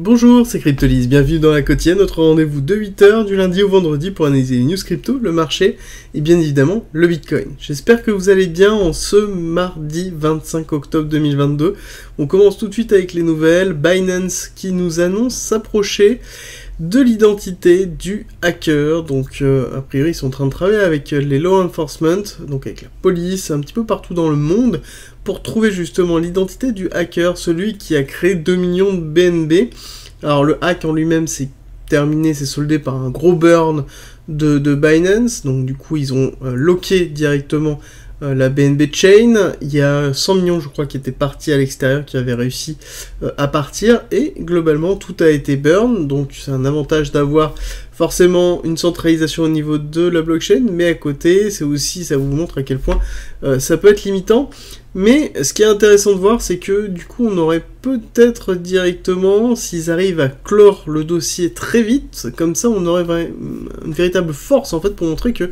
Bonjour, c'est Cryptolis, bienvenue dans la quotidienne, notre rendez-vous de 8h du lundi au vendredi pour analyser les news crypto, le marché et bien évidemment le Bitcoin. J'espère que vous allez bien en ce mardi 25 octobre 2022. On commence tout de suite avec les nouvelles. Binance qui nous annonce s'approcher de l'identité du hacker. Donc a priori ils sont en train de travailler avec les law enforcement, donc avec la police, un petit peu partout dans le monde, pour trouver justement l'identité du hacker, celui qui a créé 2 millions de BNB. Alors le hack en lui-même c'est terminé, c'est soldé par un gros burn de Binance, donc du coup ils ont locké directement la BNB Chain. Il y a 100 millions je crois qui étaient partis à l'extérieur, qui avaient réussi à partir, et globalement tout a été burn, donc c'est un avantage d'avoir forcément une centralisation au niveau de la blockchain, mais à côté c'est aussi, ça vous montre à quel point ça peut être limitant. Mais ce qui est intéressant de voir, c'est que du coup on aurait peut-être directement, s'ils arrivent à clore le dossier très vite, comme ça on aurait une véritable force en fait pour montrer que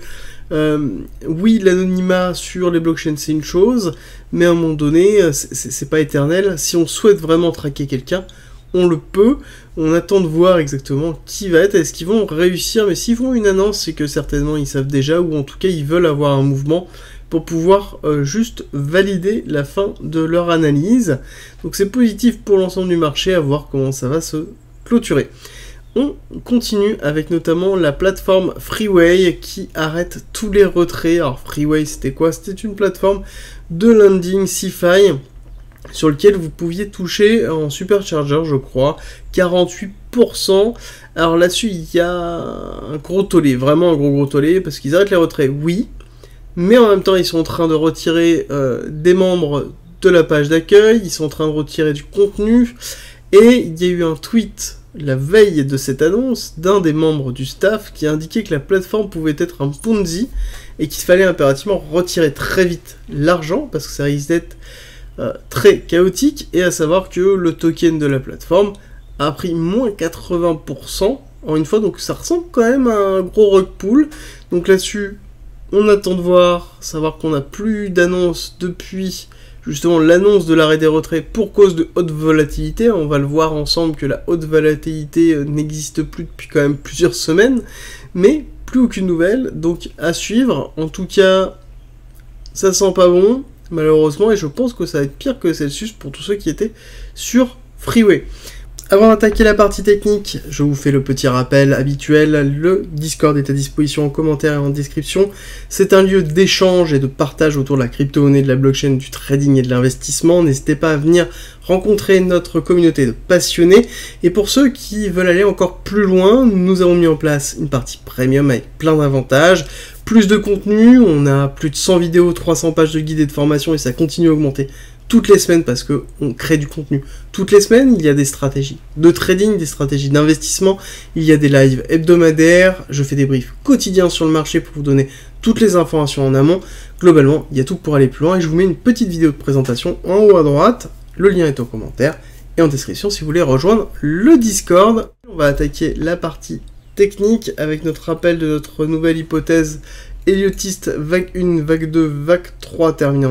oui, l'anonymat sur les blockchains c'est une chose, mais à un moment donné c'est pas éternel. Si on souhaite vraiment traquer quelqu'un, on le peut. On attend de voir exactement qui va être, est-ce qu'ils vont réussir, mais s'ils font une annonce, c'est que certainement ils savent déjà, ou en tout cas ils veulent avoir un mouvement pour pouvoir juste valider la fin de leur analyse. Donc c'est positif pour l'ensemble du marché, à voir comment ça va se clôturer. On continue avec notamment la plateforme Freeway qui arrête tous les retraits. Alors Freeway c'était quoi? C'était une plateforme de lending CeFi sur lequel vous pouviez toucher en supercharger, je crois, 48%. Alors là-dessus, il y a un gros tollé, vraiment un gros tollé, parce qu'ils arrêtent les retraits, oui, mais en même temps, ils sont en train de retirer des membres de la page d'accueil, ils sont en train de retirer du contenu, et il y a eu un tweet la veille de cette annonce d'un des membres du staff qui a indiqué que la plateforme pouvait être un Ponzi, et qu'il fallait impérativement retirer très vite l'argent, parce que ça risque d'être très chaotique, et à savoir que le token de la plateforme a pris moins 80% en une fois, donc ça ressemble quand même à un gros rug pull. Donc là-dessus, on attend de voir, savoir qu'on n'a plus d'annonce depuis justement l'annonce de l'arrêt des retraits pour cause de haute volatilité. On va le voir ensemble que la haute volatilité n'existe plus depuis quand même plusieurs semaines, mais plus aucune nouvelle, donc à suivre. En tout cas, ça sent pas bon, malheureusement, et je pense que ça va être pire que Celsius pour tous ceux qui étaient sur Freeway. Avant d'attaquer la partie technique, je vous fais le petit rappel habituel, le Discord est à disposition en commentaire et en description. C'est un lieu d'échange et de partage autour de la crypto-monnaie, de la blockchain, du trading et de l'investissement. N'hésitez pas à venir rencontrer notre communauté de passionnés. Et pour ceux qui veulent aller encore plus loin, nous avons mis en place une partie premium avec plein d'avantages. Plus de contenu, on a plus de 100 vidéos, 300 pages de guides et de formation, et ça continue à augmenter toutes les semaines parce que on crée du contenu. Toutes les semaines, il y a des stratégies de trading, des stratégies d'investissement, il y a des lives hebdomadaires, je fais des briefs quotidiens sur le marché pour vous donner toutes les informations en amont. Globalement, il y a tout pour aller plus loin, et je vous mets une petite vidéo de présentation en haut à droite. Le lien est en commentaire et en description si vous voulez rejoindre le Discord. On va attaquer la partie technique avec notre rappel de notre nouvelle hypothèse Elliotiste vague 1, vague 2, vague 3 terminée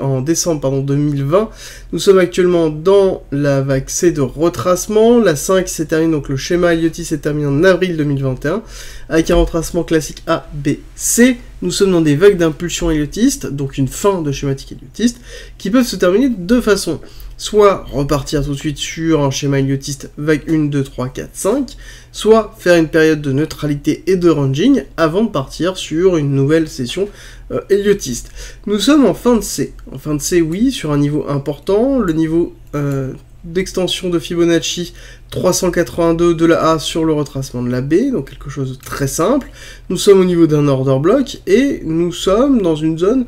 en décembre 2020. Nous sommes actuellement dans la vague C de retracement. La 5 s'est terminée, donc le schéma Elliotiste s'est terminé en avril 2021 avec un retracement classique A, B, C. Nous sommes dans des vagues d'impulsion Elliotiste, donc une fin de schématique Elliotiste, qui peuvent se terminer de deux façons. Soit repartir tout de suite sur un schéma Elliotiste vague 1, 2, 3, 4, 5, soit faire une période de neutralité et de ranging avant de partir sur une nouvelle session Elliotiste. Nous sommes en fin de C. En fin de C, oui, sur un niveau important, le niveau d'extension de Fibonacci 382 de la A sur le retracement de la B, donc quelque chose de très simple. Nous sommes au niveau d'un order block, et nous sommes dans une zone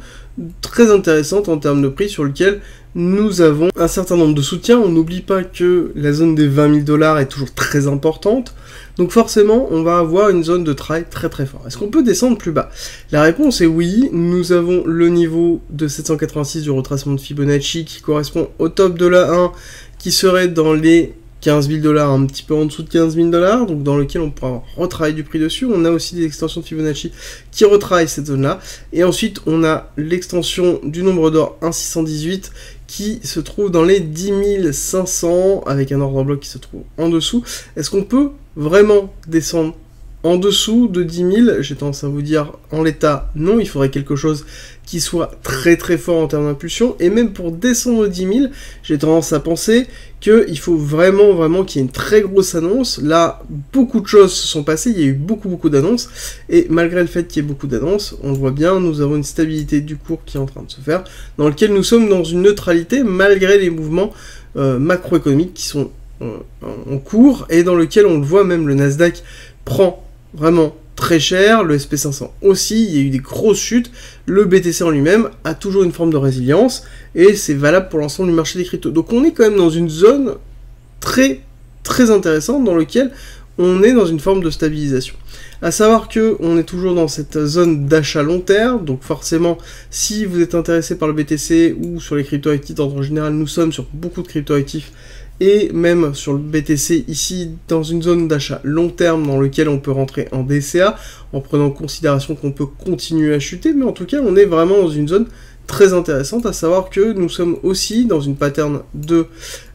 très intéressante en termes de prix sur lequel nous avons un certain nombre de soutiens. On n'oublie pas que la zone des 20 000 $ est toujours très importante, donc forcément on va avoir une zone de travail très très fort. Est-ce qu'on peut descendre plus bas? La réponse est oui. Nous avons le niveau de 786 du retracement de Fibonacci qui correspond au top de la 1, qui serait dans les 15 000 $, un petit peu en dessous de 15 000 $, donc dans lequel on pourra retravailler du prix dessus. On a aussi des extensions de Fibonacci qui retravaillent cette zone-là. Et ensuite, on a l'extension du nombre d'or 1,618 qui se trouve dans les 10 500, avec un ordre bloc qui se trouve en dessous. Est-ce qu'on peut vraiment descendre en dessous de 10 000? J'ai tendance à vous dire, en l'état, non, il faudrait quelque chose qui soit très très fort en termes d'impulsion, et même pour descendre de 10 000, j'ai tendance à penser qu'il faut vraiment qu'il y ait une très grosse annonce. Là, beaucoup de choses se sont passées, il y a eu beaucoup d'annonces, et malgré le fait qu'il y ait beaucoup d'annonces, on le voit bien, nous avons une stabilité du cours qui est en train de se faire, dans lequel nous sommes dans une neutralité, malgré les mouvements macroéconomiques qui sont en cours, et dans lequel on le voit, même le Nasdaq prend vraiment très cher, le SP500 aussi, il y a eu des grosses chutes, le BTC en lui-même a toujours une forme de résilience, et c'est valable pour l'ensemble du marché des cryptos. Donc on est quand même dans une zone très intéressante, dans laquelle on est dans une forme de stabilisation. À savoir que on est toujours dans cette zone d'achat long terme, donc forcément, si vous êtes intéressé par le BTC ou sur les cryptoactifs en général, nous sommes sur beaucoup de cryptoactifs, et même sur le BTC ici, dans une zone d'achat long terme dans lequel on peut rentrer en DCA, en prenant en considération qu'on peut continuer à chuter, mais en tout cas, on est vraiment dans une zone très intéressante, à savoir que nous sommes aussi dans une pattern de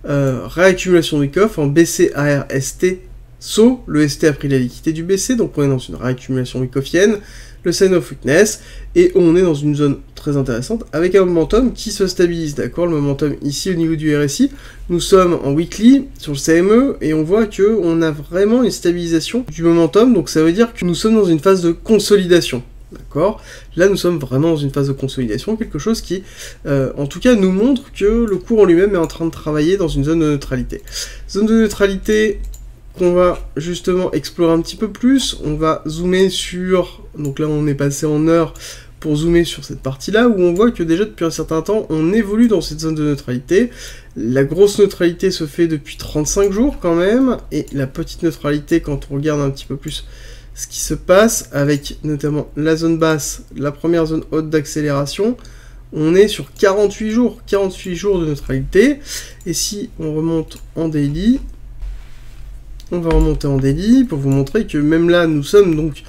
réaccumulation du coffre en BC-AR-ST, SO, le ST a pris la liquidité du BC, donc on est dans une réaccumulation wickofienne, le sign of weakness, et on est dans une zone très intéressante, avec un momentum qui se stabilise, d'accord? Le momentum ici au niveau du RSI, nous sommes en weekly, sur le CME, et on voit que on a vraiment une stabilisation du momentum, donc ça veut dire que nous sommes dans une phase de consolidation, d'accord? Là, nous sommes vraiment dans une phase de consolidation, quelque chose qui, en tout cas, nous montre que le cours en lui-même est en train de travailler dans une zone de neutralité. Zone de neutralité qu'on va justement explorer un petit peu plus. On va zoomer sur, donc là on est passé en heure pour zoomer sur cette partie-là, où on voit que déjà depuis un certain temps, on évolue dans cette zone de neutralité. La grosse neutralité se fait depuis 35 jours quand même, et la petite neutralité, quand on regarde un petit peu plus ce qui se passe, avec notamment la zone basse, la première zone haute d'accélération, on est sur 48 jours de neutralité, et si on remonte en daily, on va remonter en daily pour vous montrer que même là, nous sommes donc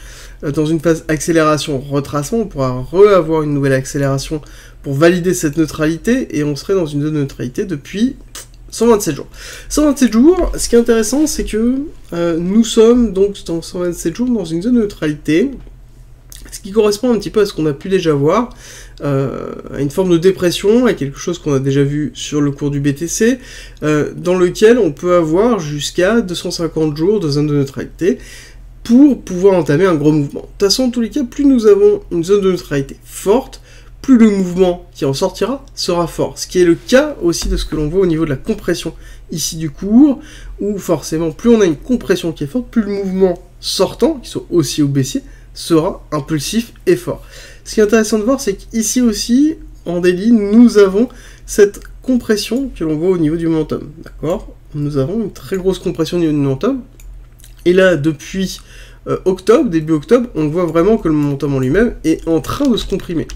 dans une phase accélération-retracement. On pourra avoir une nouvelle accélération pour valider cette neutralité, et on serait dans une zone de neutralité depuis 127 jours. 127 jours, ce qui est intéressant, c'est que nous sommes donc dans 127 jours dans une zone de neutralité, ce qui correspond un petit peu à ce qu'on a pu déjà voir, à une forme de dépression, à quelque chose qu'on a déjà vu sur le cours du BTC, dans lequel on peut avoir jusqu'à 250 jours de zone de neutralité pour pouvoir entamer un gros mouvement. De toute façon, en tous les cas, plus nous avons une zone de neutralité forte, plus le mouvement qui en sortira sera fort. Ce qui est le cas aussi de ce que l'on voit au niveau de la compression ici du cours, où forcément, plus on a une compression qui est forte, plus le mouvement sortant, qui soit aussi au baissier, sera impulsif et fort. Ce qui est intéressant de voir, c'est qu'ici aussi, en daily, nous avons cette compression que l'on voit au niveau du momentum, d'accord? Nous avons une très grosse compression au niveau du momentum, et là, depuis octobre, début octobre, on voit vraiment que le momentum en lui-même est en train de se comprimer.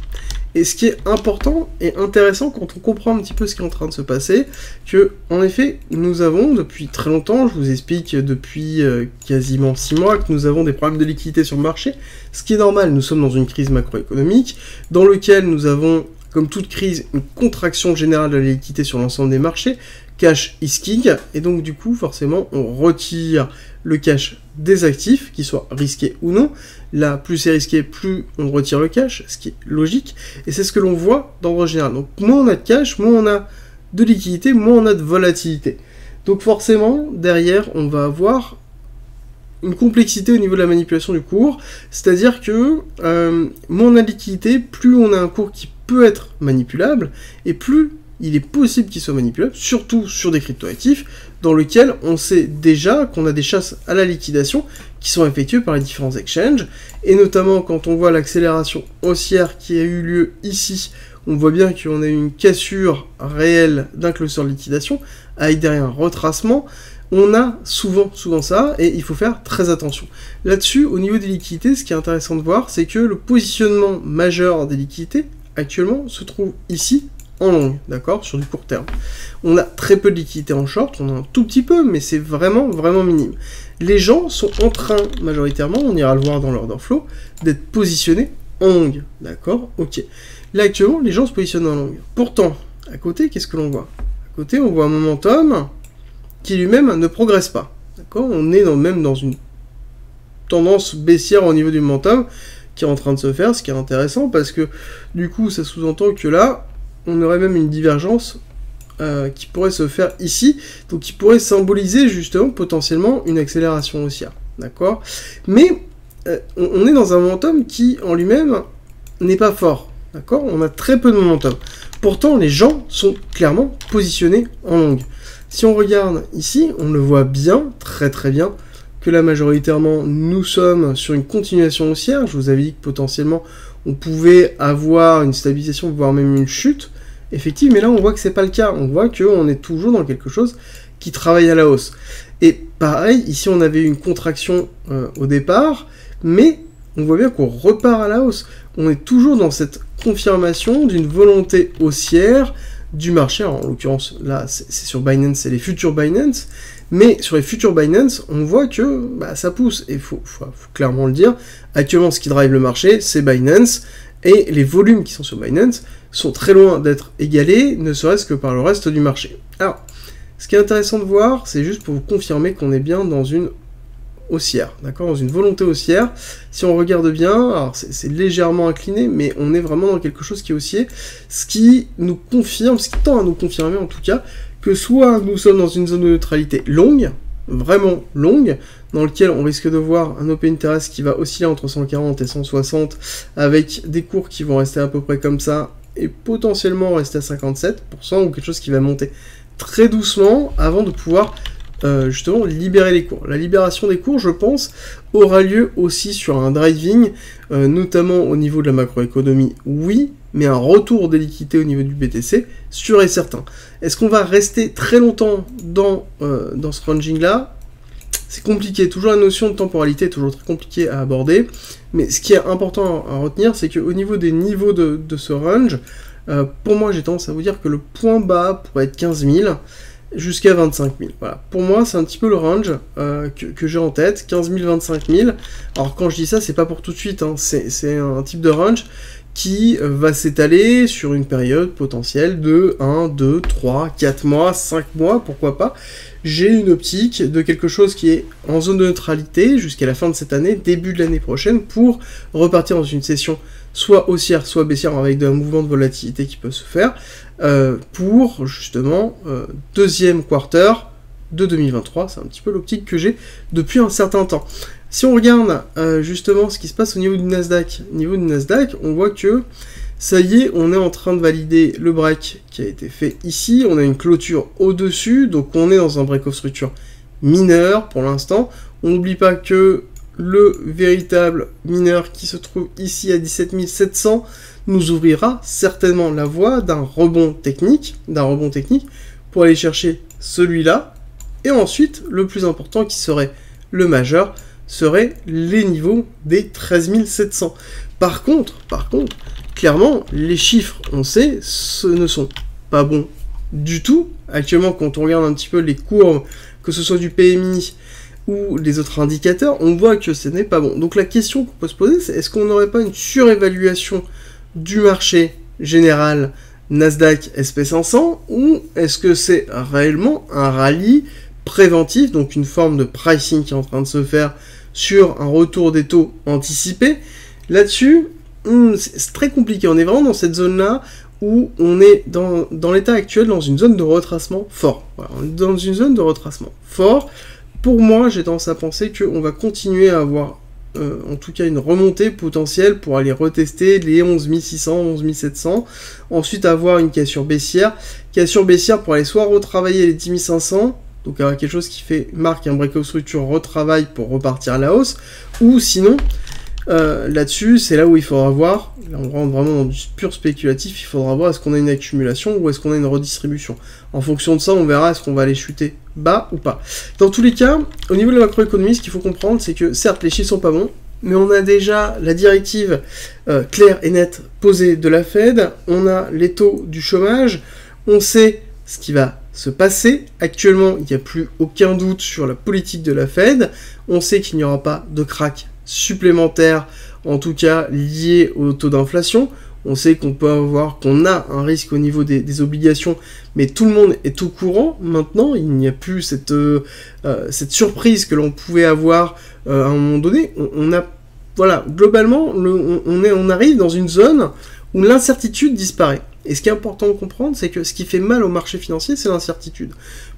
Et ce qui est important et intéressant quand on comprend un petit peu ce qui est en train de se passer, que, en effet, nous avons depuis très longtemps, je vous explique depuis quasiment 6 mois, que nous avons des problèmes de liquidité sur le marché, ce qui est normal, nous sommes dans une crise macroéconomique, dans laquelle nous avons, comme toute crise, une contraction générale de la liquidité sur l'ensemble des marchés, cash is king, et donc du coup, forcément, on retire le cash des actifs, qu'ils soient risqués ou non. Là, plus c'est risqué, plus on retire le cash, ce qui est logique, et c'est ce que l'on voit d'ordre général. Donc, moins on a de cash, moins on a de liquidité, moins on a de volatilité. Donc forcément, derrière, on va avoir une complexité au niveau de la manipulation du cours, c'est-à-dire que moins on a de liquidité, plus on a un cours qui peut être manipulable, et plus il est possible qu'il soit manipulable, surtout sur des cryptoactifs, dans lequel on sait déjà qu'on a des chasses à la liquidation qui sont effectuées par les différents exchanges, et notamment quand on voit l'accélération haussière qui a eu lieu ici, on voit bien qu'on a eu une cassure réelle d'un cluster de liquidation, avec derrière un retracement. On a souvent ça, et il faut faire très attention. Là-dessus, au niveau des liquidités, ce qui est intéressant de voir, c'est que le positionnement majeur des liquidités, actuellement, se trouve ici, en long, d'accord, sur du court terme. On a très peu de liquidité en short, on a un tout petit peu, mais c'est vraiment, vraiment minime. Les gens sont en train, majoritairement, on ira le voir dans l'order flow, d'être positionnés en long, d'accord, ok. Là, actuellement, les gens se positionnent en long. Pourtant, à côté, qu'est-ce que l'on voit? À côté, on voit un momentum qui lui-même ne progresse pas, d'accord. On est même dans une tendance baissière au niveau du momentum qui est en train de se faire, ce qui est intéressant, parce que, du coup, ça sous-entend que là, on aurait même une divergence qui pourrait se faire ici, donc qui pourrait symboliser justement potentiellement une accélération haussière, d'accord. Mais on est dans un momentum qui en lui-même n'est pas fort, d'accord. On a très peu de momentum. Pourtant, les gens sont clairement positionnés en longue. Si on regarde ici, on le voit bien, très très bien, que là majoritairement nous sommes sur une continuation haussière. Je vous avais dit que potentiellement on pouvait avoir une stabilisation, voire même une chute effective, mais là on voit que c'est pas le cas. On voit qu'on est toujours dans quelque chose qui travaille à la hausse. Et pareil, ici on avait une contraction au départ, mais on voit bien qu'on repart à la hausse. On est toujours dans cette confirmation d'une volonté haussière du marché. Alors, en l'occurrence, là c'est sur Binance, c'est les futurs Binance, mais sur les futurs Binance, on voit que ça pousse, et il faut clairement le dire. Actuellement, ce qui drive le marché, c'est Binance, et les volumes qui sont sur Binance sont très loin d'être égalés, ne serait-ce que par le reste du marché. Alors, ce qui est intéressant de voir, c'est juste pour vous confirmer qu'on est bien dans une haussière, d'accord, dans une volonté haussière. Si on regarde bien, alors c'est légèrement incliné, mais on est vraiment dans quelque chose qui est haussier, ce qui nous confirme, ce qui tend à nous confirmer en tout cas, que soit nous sommes dans une zone de neutralité longue, vraiment longue, dans lequel on risque de voir un open interest qui va osciller entre 140 et 160, avec des cours qui vont rester à peu près comme ça, et potentiellement rester à 57%, ou quelque chose qui va monter très doucement, avant de pouvoir justement libérer les cours. La libération des cours, je pense, aura lieu aussi sur un driving, notamment au niveau de la macroéconomie, oui, mais un retour des liquidités au niveau du BTC, sûr et certain. Est-ce qu'on va rester très longtemps dans ce ranging-là? C'est compliqué, toujours la notion de temporalité est toujours très compliquée à aborder, mais ce qui est important à retenir, c'est qu'au niveau des niveaux de ce range, pour moi j'ai tendance à vous dire que le point bas pourrait être 15 000, jusqu'à 25 000. Voilà. Pour moi, c'est un petit peu le range que j'ai en tête, 15 000, 25 000. Alors, quand je dis ça, c'est pas pour tout de suite, hein. C'est un type de range qui va s'étaler sur une période potentielle de 1, 2, 3, 4 mois, 5 mois, pourquoi pas. J'ai une optique de quelque chose qui est en zone de neutralité jusqu'à la fin de cette année, début de l'année prochaine, pour repartir dans une session soit haussière, soit baissière, avec un mouvement de volatilité qui peut se faire, pour justement deuxième quarter de 2023. C'est un petit peu l'optique que j'ai depuis un certain temps. Si on regarde justement ce qui se passe au niveau du Nasdaq, on voit que ça y est, on est en train de valider le break qui a été fait ici. On a une clôture au-dessus, donc on est dans un break of structure mineur pour l'instant. On n'oublie pas que le véritable mineur qui se trouve ici à 17 700 nous ouvrira certainement la voie d'un rebond technique pour aller chercher celui-là. Et ensuite, le plus important qui serait le majeur, serait les niveaux des 13 700. Par contre, clairement, les chiffres, on sait, ce ne sont pas bons du tout. Actuellement, quand on regarde un petit peu les courbes, que ce soit du PMI ou les autres indicateurs, on voit que ce n'est pas bon. Donc la question qu'on peut se poser, c'est est-ce qu'on n'aurait pas une surévaluation du marché général Nasdaq SP500, ou est-ce que c'est réellement un rallye préventif, donc une forme de pricing qui est en train de se faire sur un retour des taux anticipés? Là-dessus, c'est très compliqué. On est vraiment dans cette zone-là où on est dans l'état actuel, dans une zone de retracement fort. Voilà, on est dans une zone de retracement fort. Pour moi, j'ai tendance à penser qu'on va continuer à avoir, en tout cas, une remontée potentielle pour aller retester les 11 600, 11 700. Ensuite, avoir une cassure baissière. Cassure baissière pour aller soit retravailler les 10 500, donc avoir quelque chose qui marque un break-out structure, retravail pour repartir à la hausse, ou sinon, là-dessus, c'est là où il faudra voir, là on rentre vraiment dans du pur spéculatif, il faudra voir est-ce qu'on a une accumulation ou est-ce qu'on a une redistribution. En fonction de ça, on verra est-ce qu'on va aller chuter bas ou pas. Dans tous les cas, au niveau de la macroéconomie, ce qu'il faut comprendre, c'est que certes, les chiffres sont pas bons, mais on a déjà la directive claire et nette posée de la Fed, on a les taux du chômage, on sait ce qui va se passer. Actuellement, il n'y a plus aucun doute sur la politique de la Fed, on sait qu'il n'y aura pas de crack supplémentaire, en tout cas lié au taux d'inflation. On sait qu'on a un risque au niveau des obligations, mais tout le monde est au courant maintenant. Il n'y a plus cette surprise que l'on pouvait avoir à un moment donné. Globalement, on arrive dans une zone où l'incertitude disparaît. Et ce qui est important de comprendre, c'est que ce qui fait mal au marché financier, c'est l'incertitude.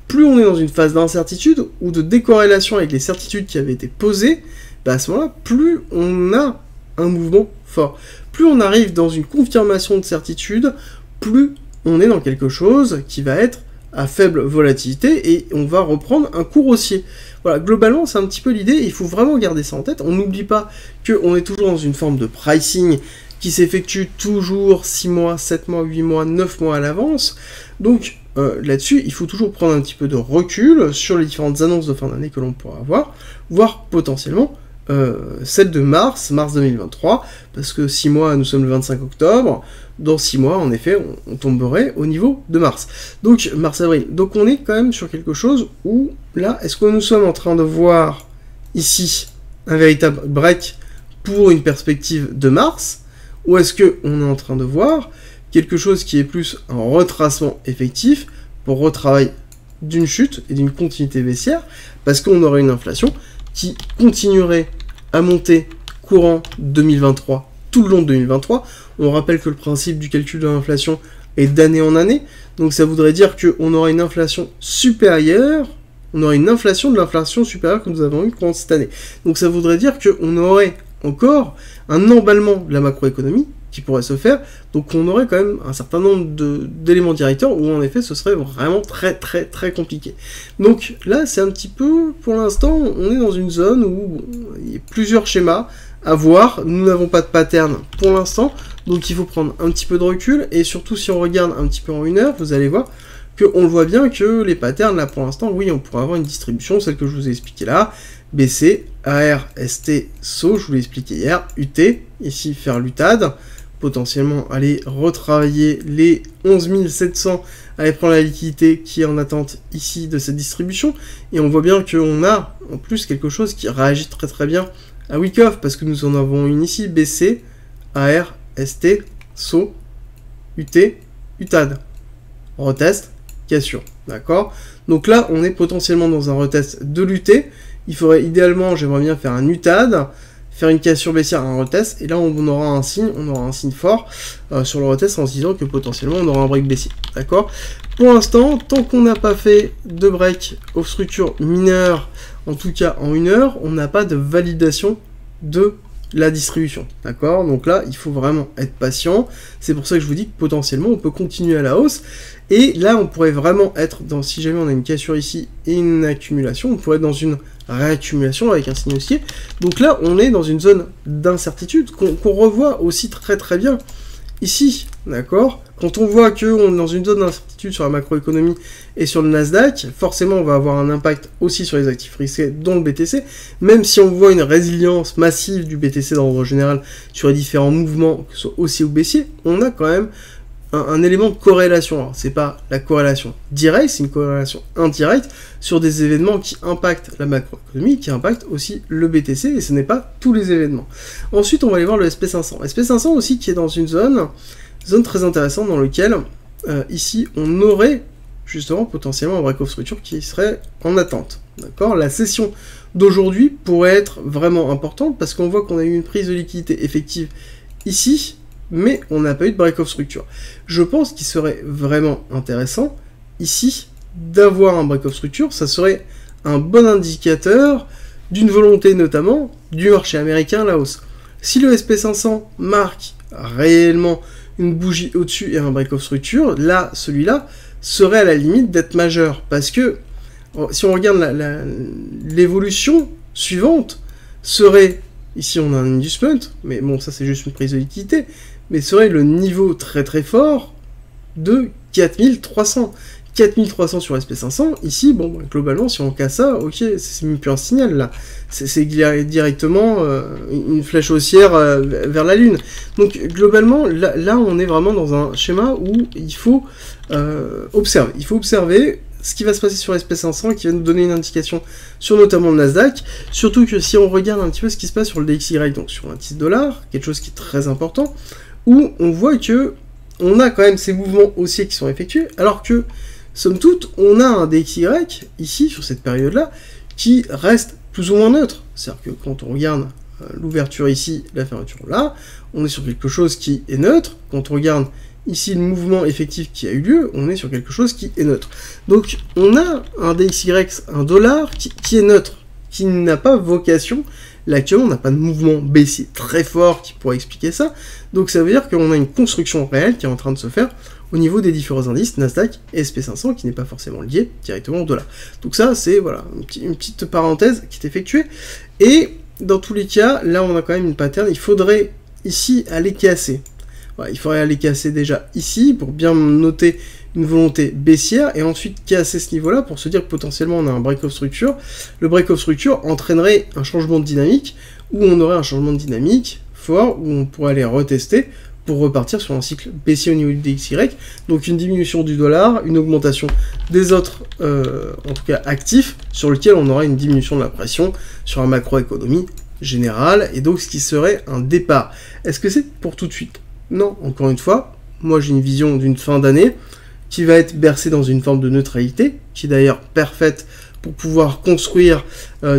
Plus on est dans une phase d'incertitude ou de décorrélation avec les certitudes qui avaient été posées, à ce moment-là, plus on a un mouvement fort. Plus on arrive dans une confirmation de certitude, plus on est dans quelque chose qui va être à faible volatilité et on va reprendre un cours haussier. Voilà, globalement, c'est un petit peu l'idée, il faut vraiment garder ça en tête. On n'oublie pas qu'on est toujours dans une forme de pricing qui s'effectue toujours 6 mois, 7 mois, 8 mois, 9 mois à l'avance. Donc là-dessus, il faut toujours prendre un petit peu de recul sur les différentes annonces de fin d'année que l'on pourra avoir, voire potentiellement celle de mars 2023, parce que 6 mois, nous sommes le 25 octobre, dans 6 mois, en effet, on tomberait au niveau de mars. Donc, mars-avril. Donc, on est quand même sur quelque chose où, là, est-ce que nous sommes en train de voir, ici, un véritable break pour une perspective de mars, ou est-ce qu'on est en train de voir quelque chose qui est plus un retracement effectif pour retravail d'une chute et d'une continuité baissière, parce qu'on aurait une inflation qui continuerait à monter courant 2023, tout le long de 2023. On rappelle que le principe du calcul de l'inflation est d'année en année, donc ça voudrait dire qu'on aurait une inflation supérieure, on aurait une inflation de l'inflation supérieure que nous avons eue pendant cette année. Donc ça voudrait dire qu'on aurait encore un emballement de la macroéconomie qui pourrait se faire, donc on aurait quand même un certain nombre d'éléments directeurs où en effet ce serait vraiment très très très compliqué. Donc là c'est un petit peu, pour l'instant on est dans une zone où il y a plusieurs schémas à voir, nous n'avons pas de pattern pour l'instant, donc il faut prendre un petit peu de recul, et surtout si on regarde un petit peu en 1 heure, vous allez voir qu'on le voit bien que les patterns là pour l'instant, oui on pourrait avoir une distribution, celle que je vous ai expliquée là, BC, AR, ST, SO, je vous l'ai expliqué hier, UT, ici faire l'UTAD, potentiellement aller retravailler les 11 700, aller prendre la liquidité qui est en attente ici de cette distribution, et on voit bien qu'on a en plus quelque chose qui réagit très très bien à week-off, parce que nous en avons une ici, BC, AR, ST, SO, UT, UTAD, retest, cassure, d'accord? Donc là on est potentiellement dans un retest de l'UT, il faudrait idéalement, j'aimerais bien faire un UTAD, faire une cassure baissière, un retest, et là on aura un signe fort sur le retest en se disant que potentiellement on aura un break baissier, d'accord? Pour l'instant, tant qu'on n'a pas fait de break of structure mineure, en tout cas en 1 heure, on n'a pas de validation de la distribution, d'accord? Donc là, il faut vraiment être patient, c'est pour ça que je vous dis que potentiellement on peut continuer à la hausse, et là on pourrait vraiment être dans, si jamais on a une cassure ici et une accumulation, on pourrait être dans une réaccumulation avec un signe haussier. Donc là on est dans une zone d'incertitude qu'on revoit aussi très très bien ici, d'accord? Quand on voit qu'on est dans une zone d'incertitude sur la macroéconomie et sur le Nasdaq, forcément on va avoir un impact aussi sur les actifs risqués, dont le BTC, même si on voit une résilience massive du BTC d'ordre général sur les différents mouvements, que ce soit haussier ou baissier, on a quand même un élément de corrélation. Alors, c'est pas la corrélation directe, c'est une corrélation indirecte sur des événements qui impactent la macroéconomie, qui impactent aussi le BTC, et ce n'est pas tous les événements. Ensuite, on va aller voir le SP500. SP500 aussi qui est dans une zone très intéressante dans laquelle, ici, on aurait justement potentiellement un break-off structure qui serait en attente. D'accord? La session d'aujourd'hui pourrait être vraiment importante parce qu'on voit qu'on a eu une prise de liquidité effective ici, mais on n'a pas eu de break-off structure. Je pense qu'il serait vraiment intéressant, ici, d'avoir un break-off structure. Ça serait un bon indicateur d'une volonté notamment du marché américain à la hausse. Si le SP500 marque réellement une bougie au-dessus et un break-off structure, là, celui-là serait à la limite d'être majeur, parce que si on regarde l'évolution suivante, serait, ici on a un inducement, mais bon, ça c'est juste une prise de liquidité, mais serait le niveau très très fort de 4300. 4300 sur SP500, ici, bon, bah, globalement, si on casse ça, ok, c'est même plus un signal, là. C'est directement une flèche haussière vers la Lune. Donc, globalement, là, on est vraiment dans un schéma où il faut observer. Il faut observer ce qui va se passer sur SP500, qui va nous donner une indication sur notamment le Nasdaq. Surtout que si on regarde un petit peu ce qui se passe sur le DXY, donc sur l'indice dollar, quelque chose qui est très important, où on voit que on a quand même ces mouvements haussiers qui sont effectués, alors que somme toute, on a un DXY, ici, sur cette période-là, qui reste plus ou moins neutre. C'est-à-dire que quand on regarde l'ouverture ici, la fermeture là, on est sur quelque chose qui est neutre. Quand on regarde ici le mouvement effectif qui a eu lieu, on est sur quelque chose qui est neutre. Donc, on a un DXY, un dollar, qui est neutre, qui n'a pas vocation. Là, actuellement, on n'a pas de mouvement baissier très fort qui pourrait expliquer ça. Donc, ça veut dire qu'on a une construction réelle qui est en train de se faire au niveau des différents indices, Nasdaq et SP500, qui n'est pas forcément lié directement au dollar. Donc ça, c'est voilà, une petite parenthèse qui est effectuée. Et dans tous les cas, là, on a quand même une pattern. Il faudrait ici aller casser. Voilà, il faudrait aller casser déjà ici pour bien noter une volonté baissière et ensuite casser ce niveau-là pour se dire que potentiellement on a un break-off structure. Le break-off structure entraînerait un changement de dynamique où on aurait un changement de dynamique fort où on pourrait aller retester pour repartir sur un cycle baissier au niveau du DXY. Donc une diminution du dollar, une augmentation des autres, en tout cas actifs, sur lequel on aurait une diminution de la pression sur la macroéconomie générale et donc ce qui serait un départ. Est-ce que c'est pour tout de suite? Non, encore une fois, moi j'ai une vision d'une fin d'année qui va être bercée dans une forme de neutralité, qui est d'ailleurs parfaite pour pouvoir construire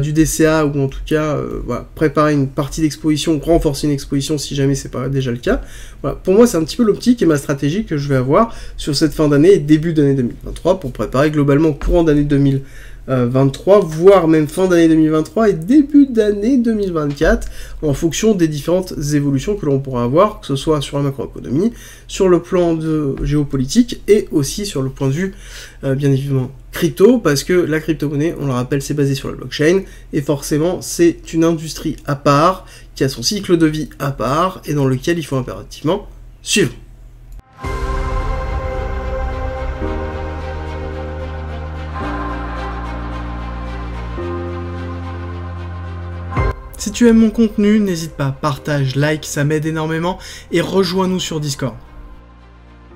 du DCA, ou en tout cas voilà, préparer une partie d'exposition, renforcer une exposition si jamais c'est pas déjà le cas. Voilà, pour moi c'est un petit peu l'optique et ma stratégie que je vais avoir sur cette fin d'année et début d'année 2023 pour préparer globalement courant d'année 2023, voire même fin d'année 2023 et début d'année 2024, en fonction des différentes évolutions que l'on pourra avoir, que ce soit sur la macroéconomie, sur le plan de géopolitique, et aussi sur le point de vue, bien évidemment, crypto, parce que la crypto-monnaie, on le rappelle, c'est basé sur la blockchain, et forcément, c'est une industrie à part, qui a son cycle de vie à part, et dans lequel il faut impérativement suivre. Si tu aimes mon contenu, n'hésite pas, partage, like, ça m'aide énormément, et rejoins-nous sur Discord.